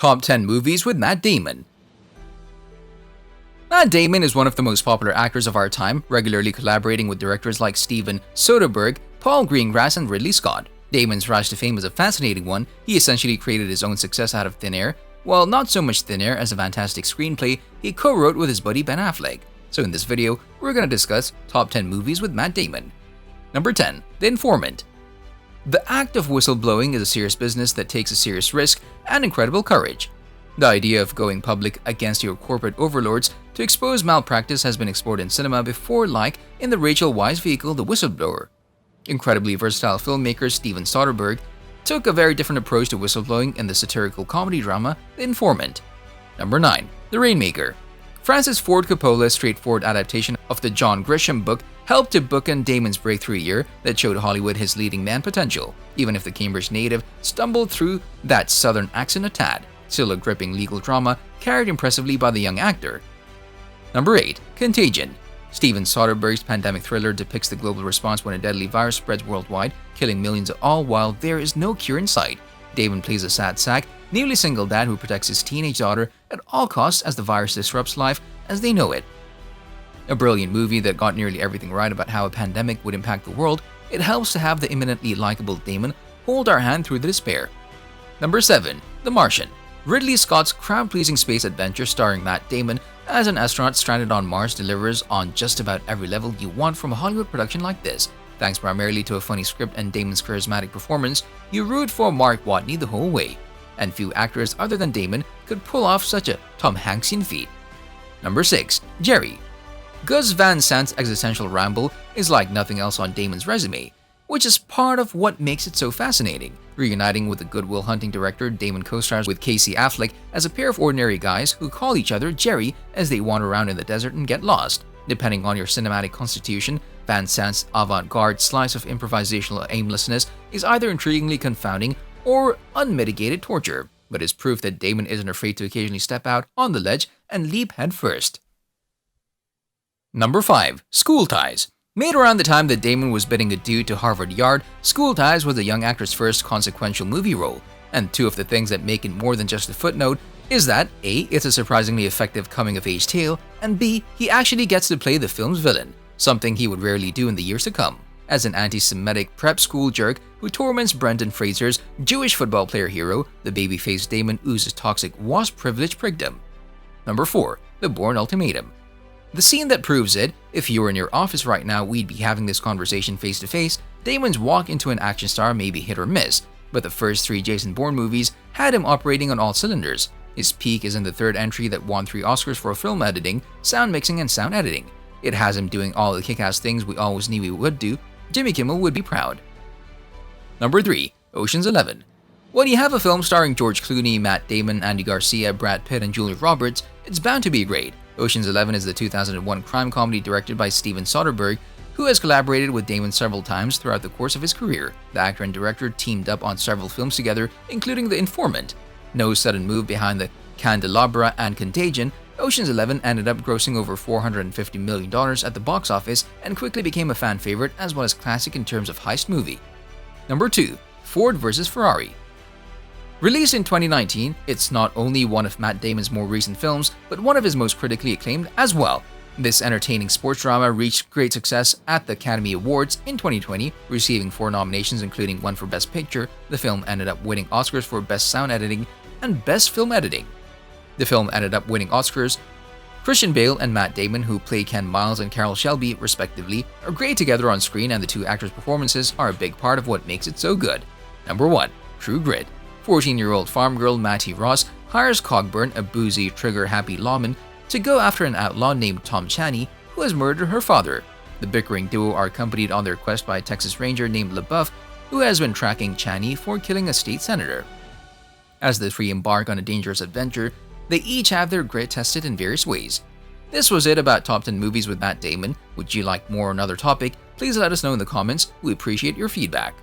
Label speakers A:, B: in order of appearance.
A: Top 10 Movies with Matt Damon. Matt Damon is one of the most popular actors of our time, regularly collaborating with directors like Steven Soderbergh, Paul Greengrass, and Ridley Scott. Damon's rise to fame is a fascinating one. He essentially created his own success out of thin air. Well, not so much thin air as a fantastic screenplay he co-wrote with his buddy Ben Affleck. So in this video, we're going to discuss top 10 movies with Matt Damon. Number 10. The Informant. The act of whistleblowing is a serious business that takes a serious risk and incredible courage. The idea of going public against your corporate overlords to expose malpractice has been explored in cinema before, like in the Rachel Weisz vehicle The Whistleblower. Incredibly versatile filmmaker Steven Soderbergh took a very different approach to whistleblowing in the satirical comedy drama The Informant. Number 9. The Rainmaker. Francis Ford Coppola's straightforward adaptation of the John Grisham book helped to bookend Damon's breakthrough year that showed Hollywood his leading man potential. Even if the Cambridge native stumbled through that southern accent a tad, still a gripping legal drama carried impressively by the young actor. Number 8. Contagion. Steven Soderbergh's pandemic thriller depicts the global response when a deadly virus spreads worldwide, killing millions all while there is no cure in sight. Damon plays a sad sack, newly single dad who protects his teenage daughter at all costs as the virus disrupts life as they know it. A brilliant movie that got nearly everything right about how a pandemic would impact the world, it helps to have the eminently likable Damon hold our hand through the despair. Number 7. The Martian. Ridley Scott's crowd-pleasing space adventure starring Matt Damon as an astronaut stranded on Mars delivers on just about every level you want from a Hollywood production like this. Thanks primarily to a funny script and Damon's charismatic performance, you root for Mark Watney the whole way. And few actors other than Damon could pull off such a Tom Hanksian feat. Number 6. Jerry. Gus Van Sant's existential ramble is like nothing else on Damon's resume, which is part of what makes it so fascinating. Reuniting with the Good Will Hunting director, Damon co-stars with Casey Affleck as a pair of ordinary guys who call each other Jerry as they wander around in the desert and get lost. Depending on your cinematic constitution, Van Sant's avant-garde slice of improvisational aimlessness is either intriguingly confounding or unmitigated torture, but is proof that Damon isn't afraid to occasionally step out on the ledge and leap headfirst. Number 5. School Ties. Made around the time that Damon was bidding adieu to Harvard Yard, School Ties was the young actor's first consequential movie role, and two of the things that make it more than just a footnote is that A. It's a surprisingly effective coming-of-age tale, and B. He actually gets to play the film's villain, something he would rarely do in the years to come, as an anti-Semitic prep school jerk who torments Brendan Fraser's Jewish football player hero. The baby-faced Damon oozes toxic wasp privilege prickdom. Number 4. The Bourne Ultimatum. The scene that proves it. If you were in your office right now, we'd be having this conversation face to face. Damon's walk into an action star may be hit or miss, but the first 3 Jason Bourne movies had him operating on all cylinders. His peak is in the third entry that won 3 Oscars for film editing, sound mixing, and sound editing. It has him doing all the kick-ass things we always knew he would do. Jimmy Kimmel would be proud. Number 3. Ocean's 11. When you have a film starring George Clooney, Matt Damon, Andy Garcia, Brad Pitt, and Julia Roberts, it's bound to be great. Ocean's 11 is the 2001 crime comedy directed by Steven Soderbergh, who has collaborated with Damon several times throughout the course of his career. The actor and director teamed up on several films together, including The Informant. No sudden move behind the candelabra and Contagion, Ocean's 11 ended up grossing over $450 million at the box office and quickly became a fan favorite as well as classic in terms of heist movie. Number 2. Ford vs. Ferrari. Released in 2019, it's not only one of Matt Damon's more recent films, but one of his most critically acclaimed as well. This entertaining sports drama reached great success at the Academy Awards in 2020, receiving 4 nominations including 1 for Best Picture. The film ended up winning Oscars for Best Sound Editing and Best Film Editing. The film ended up winning Oscars. Christian Bale and Matt Damon, who play Ken Miles and Carroll Shelby respectively, are great together on screen, and the 2 actors' performances are a big part of what makes it so good. Number 1. True Grit. 14-year-old farm girl Mattie Ross hires Cogburn, a boozy, trigger-happy lawman, to go after an outlaw named Tom Chaney, who has murdered her father. The bickering duo are accompanied on their quest by a Texas Ranger named LaBeouf, who has been tracking Chaney for killing a state senator. As the 3 embark on a dangerous adventure, they each have their grit tested in various ways. This was it about Top 10 Movies with Matt Damon. Would you like more on another topic? Please let us know in the comments. We appreciate your feedback.